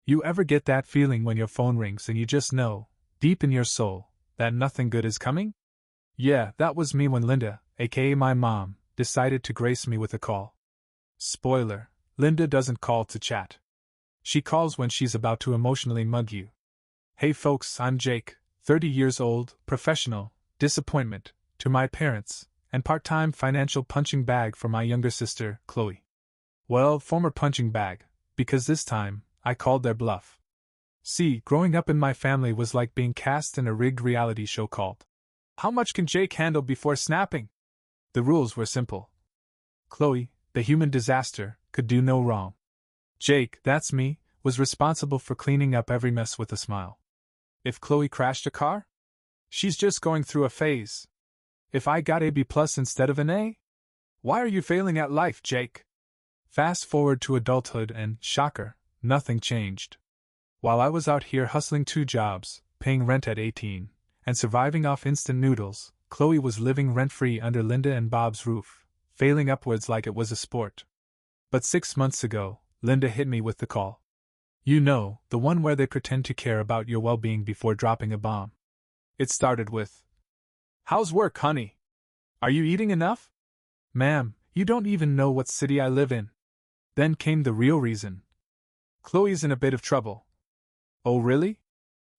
You ever get that feeling when your phone rings and you just know, deep in your soul, that nothing good is coming? Yeah, that was me when Linda, aka my mom, decided to grace me with a call. Spoiler, Linda doesn't call to chat. She calls when she's about to emotionally mug you. Hey folks, I'm Jake, 30 years old, professional, disappointment, to my parents, and part-time financial punching bag for my younger sister, Chloe. Well, former punching bag, because this time, I called their bluff. See, growing up in my family was like being cast in a rigged reality show called How Much Can Jake Handle Before Snapping? The rules were simple. Chloe, the human disaster, could do no wrong. Jake, that's me, was responsible for cleaning up every mess with a smile. If Chloe crashed a car? She's just going through a phase. If I got a B+ instead of an A? Why are you failing at life, Jake? Fast forward to adulthood and, shocker, nothing changed. While I was out here hustling 2 jobs, paying rent at 18, and surviving off instant noodles, Chloe was living rent-free under Linda and Bob's roof, failing upwards like it was a sport. But 6 months ago, Linda hit me with the call. You know, the one where they pretend to care about your well-being before dropping a bomb. It started with, "How's work, honey? Are you eating enough? Ma'am, you don't even know what city I live in." Then came the real reason. "Chloe's in a bit of trouble." "Oh really?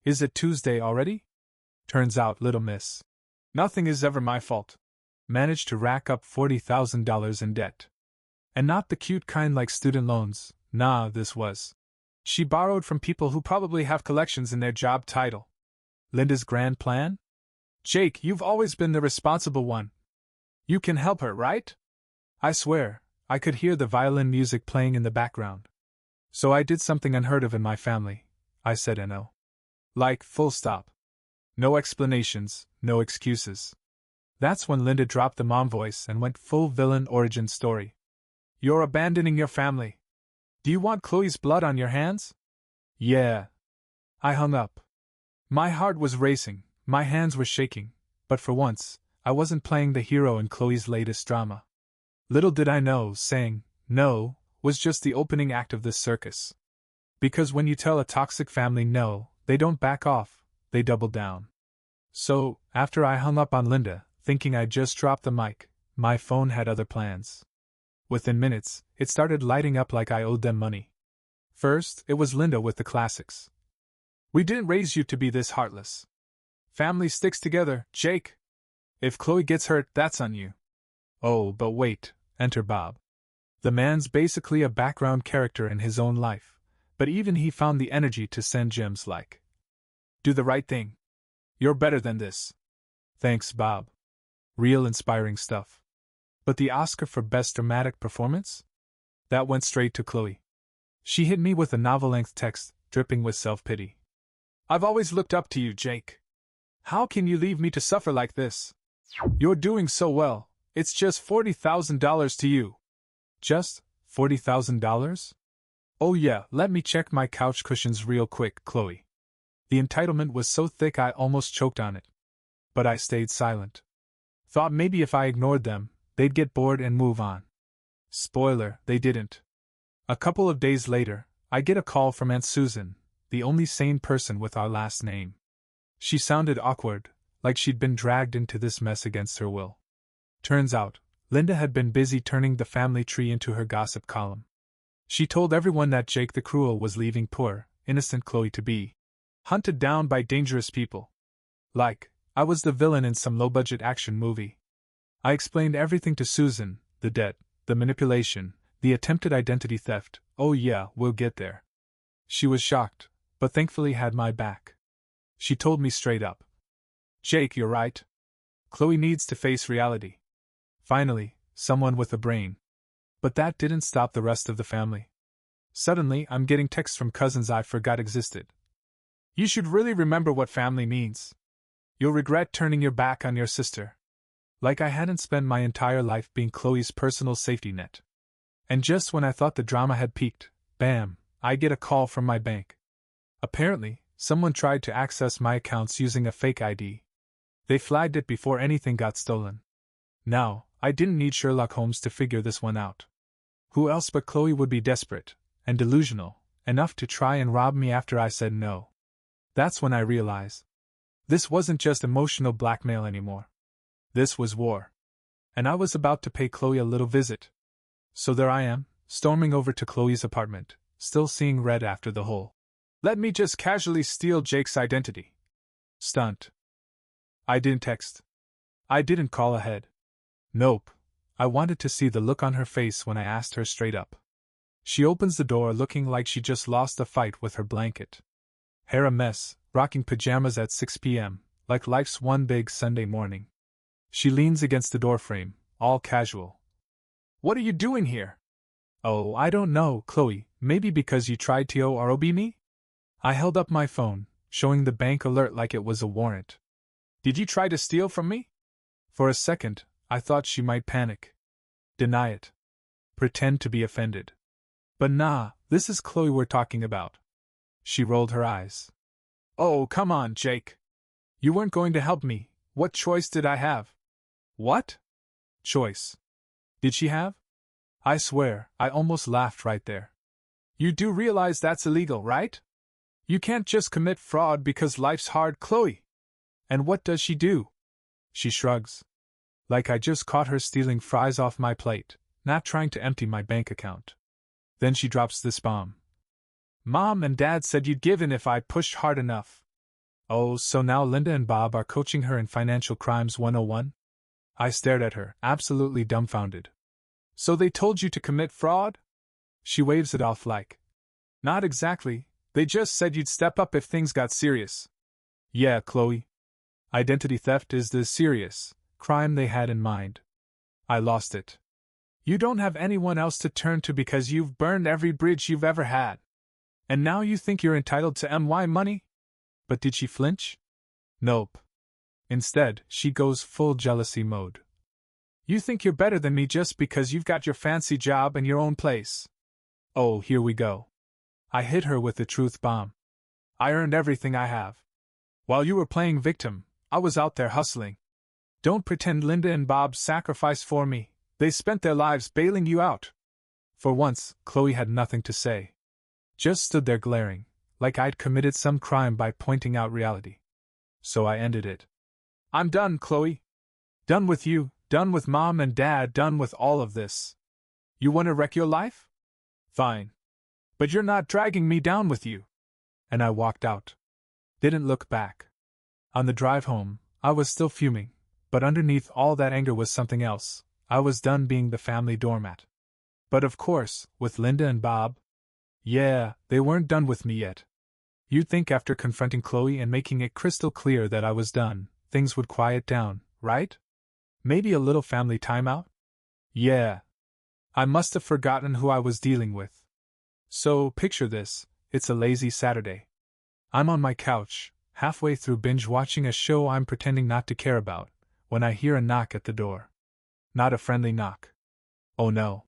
Is it Tuesday already?" Turns out, little miss, nothing is ever my fault. Managed to rack up $40,000 in debt. And not the cute kind like student loans, nah, this was. She borrowed from people who probably have collections in their job title. Linda's grand plan? Jake, you've always been the responsible one. You can help her, right? I swear, I could hear the violin music playing in the background. So I did something unheard of in my family. I said no. Like, full stop. No explanations, no excuses. That's when Linda dropped the mom voice and went full villain origin story. You're abandoning your family. Do you want Chloe's blood on your hands? Yeah. I hung up. My heart was racing, my hands were shaking, but for once, I wasn't playing the hero in Chloe's latest drama. Little did I know, saying no was just the opening act of this circus. Because when you tell a toxic family no, they don't back off, they double down. So, after I hung up on Linda, thinking I'd just dropped the mic, my phone had other plans. Within minutes, it started lighting up like I owed them money. First, it was Linda with the classics. "We didn't raise you to be this heartless. Family sticks together, Jake. If Chloe gets hurt, that's on you." Oh, but wait, enter Bob. The man's basically a background character in his own life, but even he found the energy to send gems like, "Do the right thing. You're better than this." Thanks, Bob. Real inspiring stuff. But the Oscar for Best Dramatic Performance? That went straight to Chloe. She hit me with a novel-length text, dripping with self-pity. "I've always looked up to you, Jake. How can you leave me to suffer like this? You're doing so well, it's just $40,000 to you." Just $40,000? Oh yeah, let me check my couch cushions real quick, Chloe. The entitlement was so thick I almost choked on it. But I stayed silent. Thought maybe if I ignored them, they'd get bored and move on. Spoiler, they didn't. A couple of days later, I get a call from Aunt Susan, the only sane person with our last name. She sounded awkward, like she'd been dragged into this mess against her will. Turns out, Linda had been busy turning the family tree into her gossip column. She told everyone that Jake the Cruel was leaving poor, innocent Chloe to be hunted down by dangerous people. Like, I was the villain in some low-budget action movie. I explained everything to Susan, the debt, the manipulation, the attempted identity theft. Oh yeah, we'll get there. She was shocked, but thankfully had my back. She told me straight up, "Jake, you're right. Chloe needs to face reality." Finally, someone with a brain. But that didn't stop the rest of the family. Suddenly, I'm getting texts from cousins I forgot existed. "You should really remember what family means. You'll regret turning your back on your sister." Like I hadn't spent my entire life being Chloe's personal safety net. And just when I thought the drama had peaked, bam, I get a call from my bank. Apparently, someone tried to access my accounts using a fake ID. They flagged it before anything got stolen. Now, I didn't need Sherlock Holmes to figure this one out. Who else but Chloe would be desperate, and delusional, enough to try and rob me after I said no. That's when I realized. This wasn't just emotional blackmail anymore. This was war. And I was about to pay Chloe a little visit. So there I am, storming over to Chloe's apartment, still seeing red after the whole "let me just casually steal Jake's identity" stunt. I didn't text. I didn't call ahead. Nope. I wanted to see the look on her face when I asked her straight up. She opens the door looking like she just lost a fight with her blanket. Hair a mess, rocking pajamas at 6 p.m., like life's one big Sunday morning. She leans against the doorframe, all casual. "What are you doing here?" "Oh, I don't know, Chloe, maybe because you tried to rob me?" I held up my phone, showing the bank alert like it was a warrant. "Did you try to steal from me?" For a second, I thought she might panic. Deny it. Pretend to be offended. But nah, this is Chloe we're talking about. She rolled her eyes. "Oh, come on, Jake. You weren't going to help me. What choice did I have?" "What choice did she have?" I swear, I almost laughed right there. "You do realize that's illegal, right? You can't just commit fraud because life's hard, Chloe." "And what does she do?" She shrugs. Like I just caught her stealing fries off my plate, not trying to empty my bank account. Then she drops this bomb. "Mom and Dad said you'd give in if I pushed hard enough." Oh, so now Linda and Bob are coaching her in Financial Crimes 101? I stared at her, absolutely dumbfounded. "So they told you to commit fraud?" She waves it off like, "Not exactly, they just said you'd step up if things got serious." Yeah, Chloe. Identity theft is the serious crime they had in mind. I lost it. You don't have anyone else to turn to because you've burned every bridge you've ever had. And now you think you're entitled to my money? But did she flinch? Nope. Instead, she goes full jealousy mode. "You think you're better than me just because you've got your fancy job and your own place." Oh, here we go. I hit her with the truth bomb. "I earned everything I have. While you were playing victim, I was out there hustling. Don't pretend Linda and Bob sacrificed for me. They spent their lives bailing you out." For once, Chloe had nothing to say. Just stood there glaring, like I'd committed some crime by pointing out reality. So I ended it. "I'm done, Chloe. Done with you, done with Mom and Dad, done with all of this. You want to wreck your life? Fine. But you're not dragging me down with you." And I walked out. Didn't look back. On the drive home, I was still fuming, but underneath all that anger was something else. I was done being the family doormat. But of course, with Linda and Bob, yeah, they weren't done with me yet. You'd think after confronting Chloe and making it crystal clear that I was done, things would quiet down, right? Maybe a little family timeout? Yeah. I must have forgotten who I was dealing with. So, picture this, it's a lazy Saturday. I'm on my couch, halfway through binge watching a show I'm pretending not to care about, when I hear a knock at the door. Not a friendly knock. Oh no.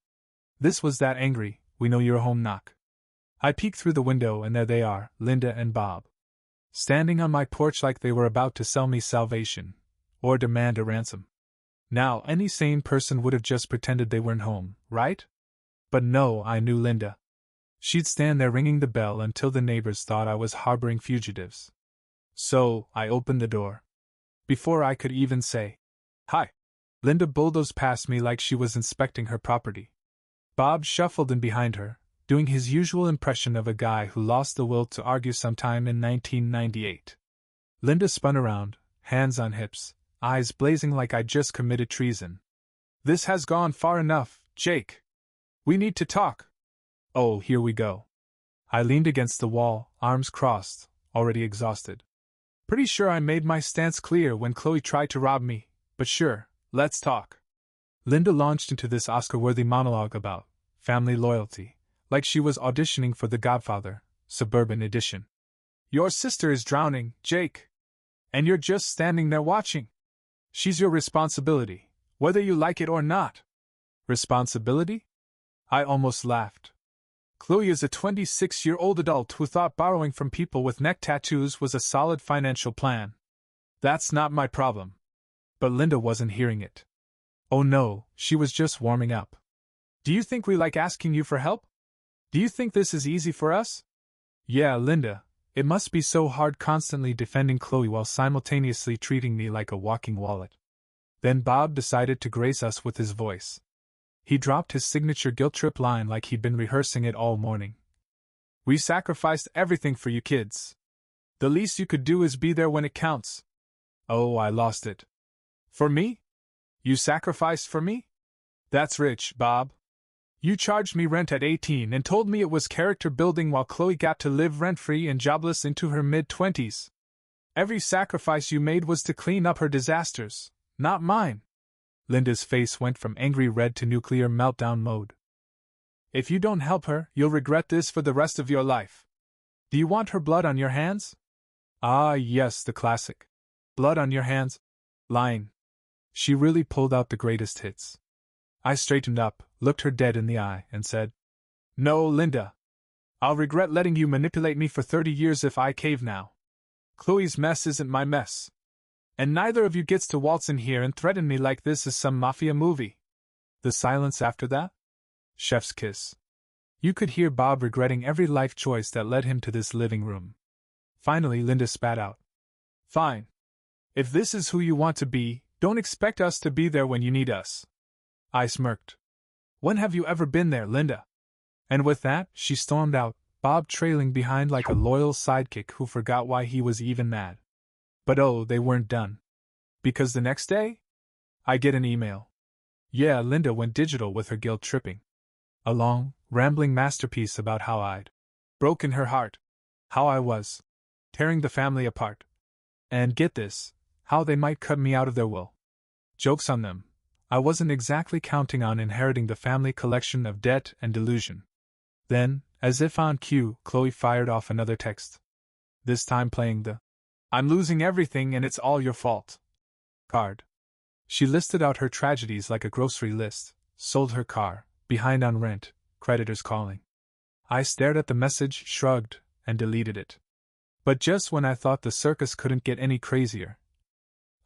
This was that angry, "we know you're home" knock. I peek through the window and there they are, Linda and Bob. Standing on my porch like they were about to sell me salvation, or demand a ransom. Now, any sane person would have just pretended they weren't home, right? But no, I knew Linda. She'd stand there ringing the bell until the neighbors thought I was harboring fugitives. So, I opened the door. Before I could even say, "Hi," Linda bulldozed past me like she was inspecting her property. Bob shuffled in behind her, doing his usual impression of a guy who lost the will to argue sometime in 1998. Linda spun around, hands on hips, eyes blazing like I'd just committed treason. "This has gone far enough, Jake. We need to talk." Oh, here we go. I leaned against the wall, arms crossed, already exhausted. Pretty sure I made my stance clear when Chloe tried to rob me, but sure, let's talk. Linda launched into this Oscar-worthy monologue about family loyalty, like she was auditioning for The Godfather, Suburban Edition. "Your sister is drowning, Jake. And you're just standing there watching. She's your responsibility, whether you like it or not." Responsibility? I almost laughed. Chloe is a 26-year-old adult who thought borrowing from people with neck tattoos was a solid financial plan. That's not my problem. But Linda wasn't hearing it. Oh no, she was just warming up. "Do you think we like asking you for help? Do you think this is easy for us? Yeah, Linda, it must be so hard constantly defending Chloe while simultaneously treating me like a walking wallet. Then Bob decided to grace us with his voice. He dropped his signature guilt trip line like he'd been rehearsing it all morning. We sacrificed everything for you kids. The least you could do is be there when it counts. Oh, I lost it. For me? You sacrificed for me? That's rich, Bob. You charged me rent at 18 and told me it was character building while Chloe got to live rent-free and jobless into her mid-20s. Every sacrifice you made was to clean up her disasters, not mine. Linda's face went from angry red to nuclear meltdown mode. If you don't help her, you'll regret this for the rest of your life. Do you want her blood on your hands? Ah, yes, the classic. Blood on your hands? Line. She really pulled out the greatest hits. I straightened up, looked her dead in the eye, and said, No, Linda. I'll regret letting you manipulate me for 30 years if I cave now. Chloe's mess isn't my mess. And neither of you gets to waltz in here and threaten me like this is some mafia movie. The silence after that? Chef's kiss. You could hear Bob regretting every life choice that led him to this living room. Finally, Linda spat out. Fine. If this is who you want to be, don't expect us to be there when you need us. I smirked. When have you ever been there, Linda? And with that, she stormed out, Bob trailing behind like a loyal sidekick who forgot why he was even mad. But oh, they weren't done. Because the next day, I get an email. Yeah, Linda went digital with her guilt tripping. A long, rambling masterpiece about how I'd broken her heart. How I was tearing the family apart. And get this, how they might cut me out of their will. Joke's on them. I wasn't exactly counting on inheriting the family collection of debt and delusion. Then, as if on cue, Chloe fired off another text. This time playing the I'm losing everything and it's all your fault card. She listed out her tragedies like a grocery list, sold her car, behind on rent, creditors calling. I stared at the message, shrugged, and deleted it. But just when I thought the circus couldn't get any crazier,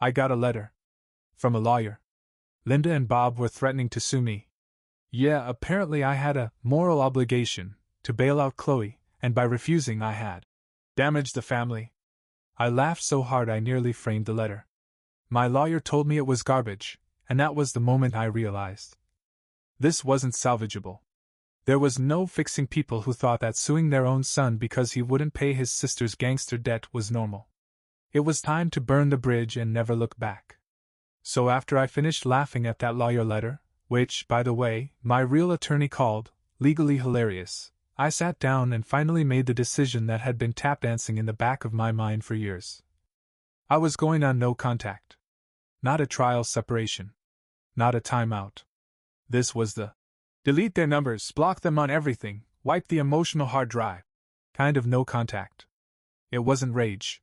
I got a letter. From a lawyer. Linda and Bob were threatening to sue me. Yeah, apparently I had a moral obligation to bail out Chloe, and by refusing I had damaged the family. I laughed so hard I nearly framed the letter. My lawyer told me it was garbage, and that was the moment I realized. This wasn't salvageable. There was no fixing people who thought that suing their own son because he wouldn't pay his sister's gangster debt was normal. It was time to burn the bridge and never look back. So after I finished laughing at that lawyer letter, which, by the way, my real attorney called legally hilarious, I sat down and finally made the decision that had been tap dancing in the back of my mind for years. I was going on no contact. Not a trial separation. Not a timeout. This was the delete their numbers, block them on everything, wipe the emotional hard drive kind of no contact. It wasn't rage.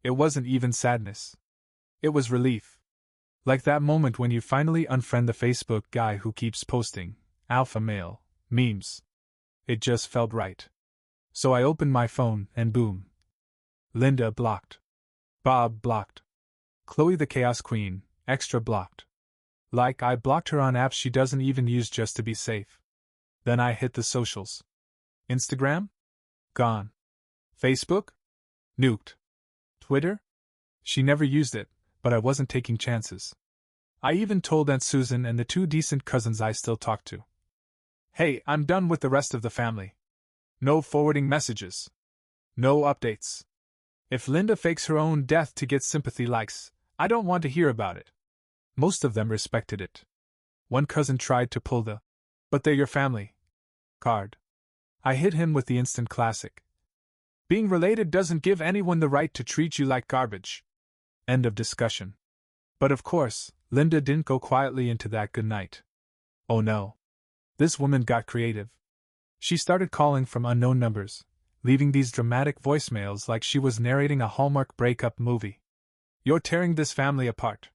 It wasn't even sadness. It was relief. Like that moment when you finally unfriend the Facebook guy who keeps posting alpha male memes. It just felt right. So I opened my phone and boom. Linda blocked. Bob blocked. Chloe the Chaos Queen, extra blocked. Like I blocked her on apps she doesn't even use just to be safe. Then I hit the socials. Instagram? Gone. Facebook? Nuked. Twitter? She never used it, but I wasn't taking chances. I even told Aunt Susan and the two decent cousins I still talk to. Hey, I'm done with the rest of the family. No forwarding messages. No updates. If Linda fakes her own death to get sympathy likes, I don't want to hear about it. Most of them respected it. One cousin tried to pull the "but they're your family" card. I hit him with the instant classic. Being related doesn't give anyone the right to treat you like garbage. End of discussion. But of course, Linda didn't go quietly into that good night. Oh no. This woman got creative. She started calling from unknown numbers, leaving these dramatic voicemails like she was narrating a Hallmark breakup movie. You're tearing this family apart.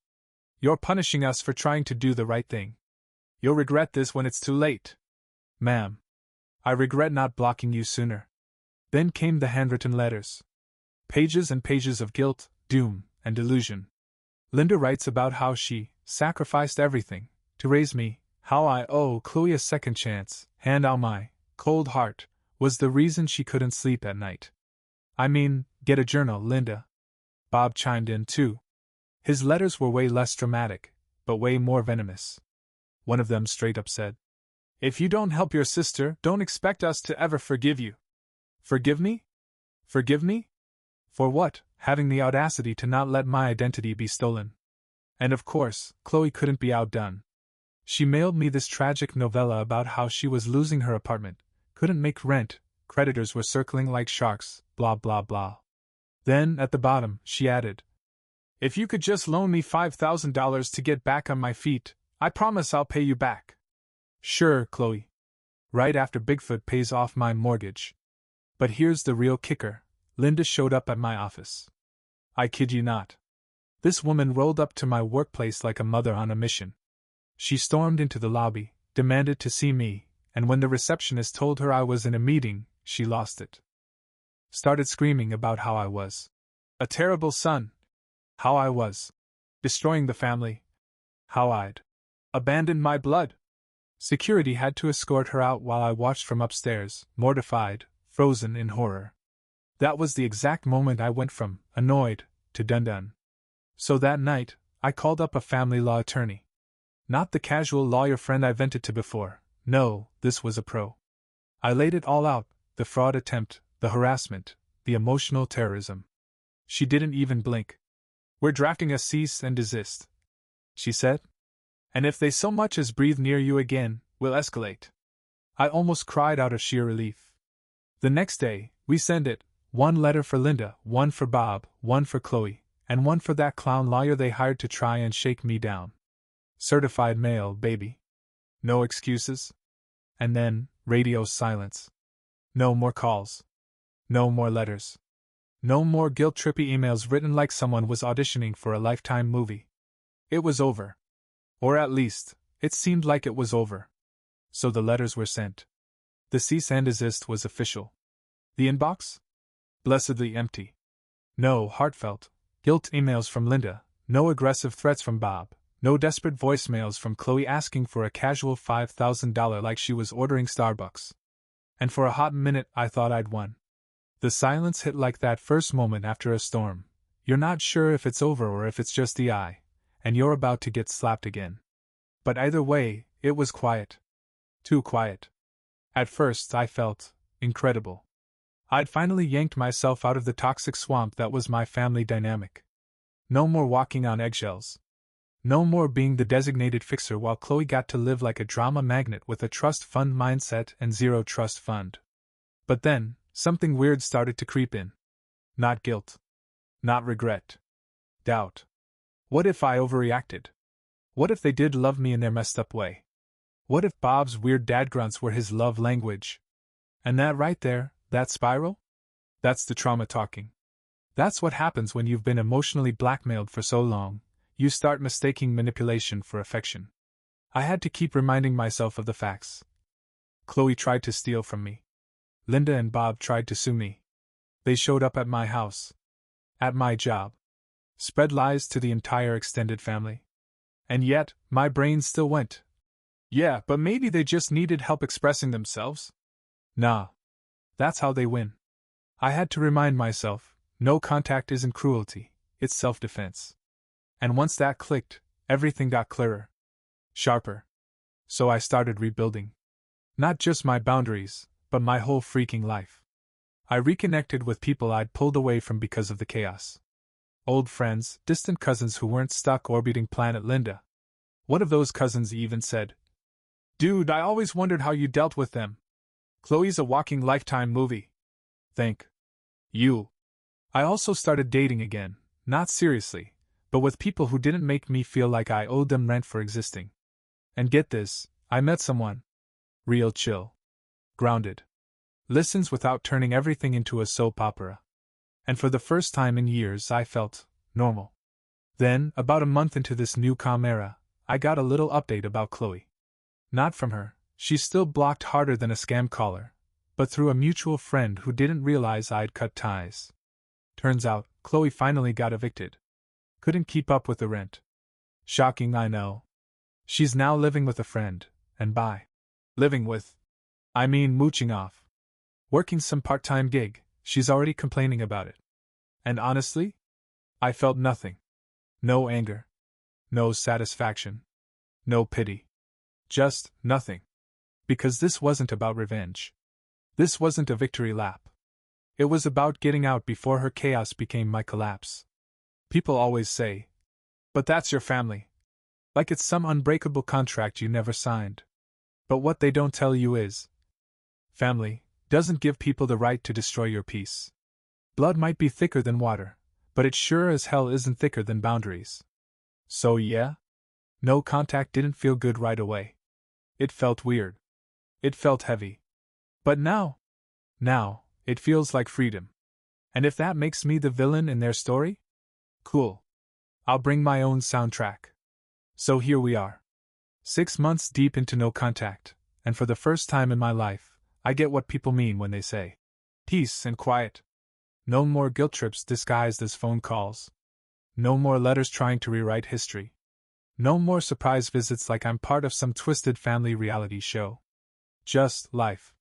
You're punishing us for trying to do the right thing. You'll regret this when it's too late. Ma'am. I regret not blocking you sooner. Then came the handwritten letters. Pages and pages of guilt, doom, and delusion. Linda writes about how she sacrificed everything to raise me, how I owe Chloe a second chance, and how my cold heart, was the reason she couldn't sleep at night. I mean, get a journal, Linda. Bob chimed in too. His letters were way less dramatic, but way more venomous. One of them straight up said, "If you don't help your sister, don't expect us to ever forgive you." Forgive me? Forgive me? For what? Having the audacity to not let my identity be stolen. And of course, Chloe couldn't be outdone. She mailed me this tragic novella about how she was losing her apartment, couldn't make rent, creditors were circling like sharks, blah blah blah. Then, at the bottom, she added, "If you could just loan me $5,000 to get back on my feet, I promise I'll pay you back." Sure, Chloe. Right after Bigfoot pays off my mortgage. But here's the real kicker. Linda showed up at my office. I kid you not. This woman rolled up to my workplace like a mother on a mission. She stormed into the lobby, demanded to see me, and when the receptionist told her I was in a meeting, she lost it. Started screaming about how I was a terrible son, how I was destroying the family, how I'd abandoned my blood. Security had to escort her out while I watched from upstairs, mortified, frozen in horror. That was the exact moment I went from annoyed to done. So that night, I called up a family law attorney. Not the casual lawyer friend I vented to before. No, this was a pro. I laid it all out, the fraud attempt, the harassment, the emotional terrorism. She didn't even blink. "We're drafting a cease and desist," she said. "And if they so much as breathe near you again, we'll escalate." I almost cried out of sheer relief. The next day, we sent it. One letter for Linda, one for Bob, one for Chloe, and one for that clown lawyer they hired to try and shake me down. Certified mail, baby. No excuses. And then, radio silence. No more calls. No more letters. No more guilt-trippy emails written like someone was auditioning for a Lifetime movie. It was over. Or at least, it seemed like it was over. So the letters were sent. The cease and desist was official. The inbox? Blessedly empty. No heartfelt, guilt emails from Linda, no aggressive threats from Bob, no desperate voicemails from Chloe asking for a casual $5,000 like she was ordering Starbucks. And for a hot minute I thought I'd won. The silence hit like that first moment after a storm. You're not sure if it's over or if it's just the eye, and you're about to get slapped again. But either way, it was quiet. Too quiet. At first I felt incredible. I'd finally yanked myself out of the toxic swamp that was my family dynamic. No more walking on eggshells. No more being the designated fixer while Chloe got to live like a drama magnate with a trust fund mindset and zero trust fund. But then, something weird started to creep in. Not guilt. Not regret. Doubt. What if I overreacted? What if they did love me in their messed up way? What if Bob's weird dad grunts were his love language? And that right there, that spiral? That's the trauma talking. That's what happens when you've been emotionally blackmailed for so long. You start mistaking manipulation for affection. I had to keep reminding myself of the facts. Chloe tried to steal from me. Linda and Bob tried to sue me. They showed up at my house. At my job. Spread lies to the entire extended family. And yet, my brain still went. Yeah, but maybe they just needed help expressing themselves. Nah. That's how they win. I had to remind myself, no contact isn't cruelty, it's self-defense. And once that clicked, everything got clearer. Sharper. So I started rebuilding. Not just my boundaries, but my whole freaking life. I reconnected with people I'd pulled away from because of the chaos. Old friends, distant cousins who weren't stuck orbiting planet Linda. One of those cousins even said, "Dude, I always wondered how you dealt with them. Chloe's a walking Lifetime movie." Thank you. I also started dating again, not seriously, but with people who didn't make me feel like I owed them rent for existing. And get this, I met someone. Real chill. Grounded. Listens without turning everything into a soap opera. And for the first time in years I felt normal. Then, about a month into this new calm era, I got a little update about Chloe. Not from her, she's still blocked harder than a scam caller, but through a mutual friend who didn't realize I'd cut ties. Turns out, Chloe finally got evicted. Couldn't keep up with the rent. Shocking, I know. She's now living with a friend, and by living with, I mean, mooching off. Working some part-time gig, she's already complaining about it. And honestly, I felt nothing. No anger. No satisfaction. No pity. Just nothing. Because this wasn't about revenge. This wasn't a victory lap. It was about getting out before her chaos became my collapse. People always say, "But that's your family." Like it's some unbreakable contract you never signed. But what they don't tell you is, family doesn't give people the right to destroy your peace. Blood might be thicker than water, but it sure as hell isn't thicker than boundaries. So yeah, no contact didn't feel good right away. It felt weird. It felt heavy. But now, it feels like freedom. And if that makes me the villain in their story? Cool. I'll bring my own soundtrack. So here we are. 6 months deep into no contact, and for the first time in my life, I get what people mean when they say peace and quiet. No more guilt trips disguised as phone calls. No more letters trying to rewrite history. No more surprise visits like I'm part of some twisted family reality show. Just life.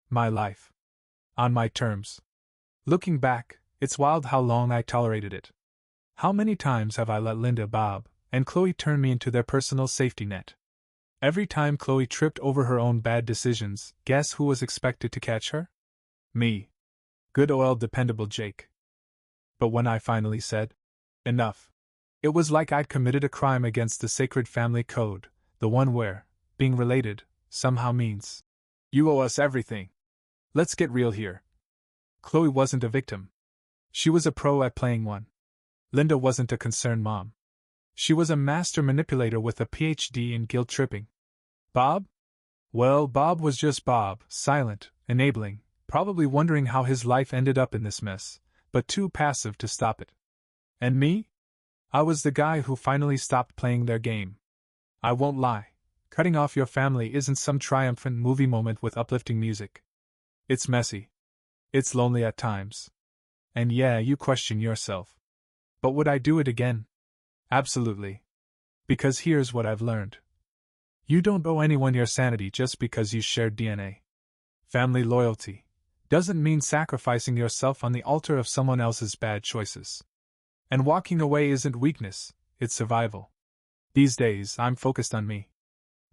My life. On my terms. Looking back, it's wild how long I tolerated it. How many times have I let Linda, Bob, and Chloe turn me into their personal safety net? Every time Chloe tripped over her own bad decisions, guess who was expected to catch her? Me. Good old dependable Jake. But when I finally said, enough, it was like I'd committed a crime against the sacred family code, the one where being related somehow means you owe us everything. Let's get real here. Chloe wasn't a victim. She was a pro at playing one. Linda wasn't a concerned mom. She was a master manipulator with a PhD in guilt tripping. Bob? Well, Bob was just Bob, silent, enabling, probably wondering how his life ended up in this mess, but too passive to stop it. And me? I was the guy who finally stopped playing their game. I won't lie, cutting off your family isn't some triumphant movie moment with uplifting music. It's messy. It's lonely at times. And yeah, you question yourself. But would I do it again? Absolutely. Because here's what I've learned. You don't owe anyone your sanity just because you shared DNA. Family loyalty doesn't mean sacrificing yourself on the altar of someone else's bad choices. And walking away isn't weakness, it's survival. These days, I'm focused on me.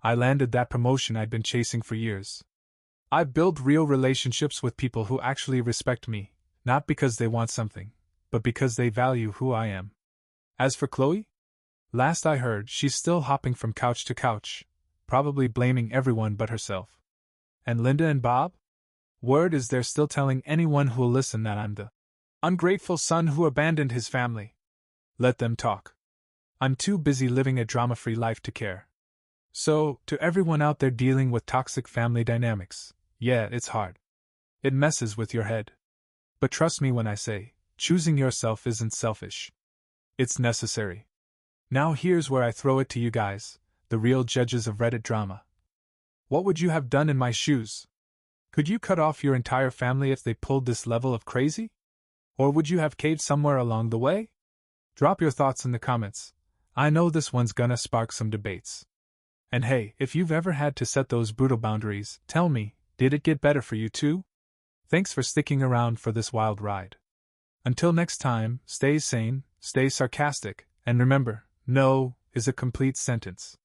I landed that promotion I'd been chasing for years. I've built real relationships with people who actually respect me, not because they want something, but because they value who I am. As for Chloe? Last I heard, she's still hopping from couch to couch, probably blaming everyone but herself. And Linda and Bob? Word is they're still telling anyone who'll listen that I'm the ungrateful son who abandoned his family. Let them talk. I'm too busy living a drama-free life to care. So, to everyone out there dealing with toxic family dynamics, yeah, it's hard. It messes with your head. But trust me when I say, choosing yourself isn't selfish. It's necessary. Now here's where I throw it to you guys, the real judges of Reddit drama. What would you have done in my shoes? Could you cut off your entire family if they pulled this level of crazy? Or would you have caved somewhere along the way? Drop your thoughts in the comments. I know this one's gonna spark some debates. And hey, if you've ever had to set those brutal boundaries, tell me, did it get better for you too? Thanks for sticking around for this wild ride. Until next time, stay sane, stay sarcastic, and remember, no is a complete sentence.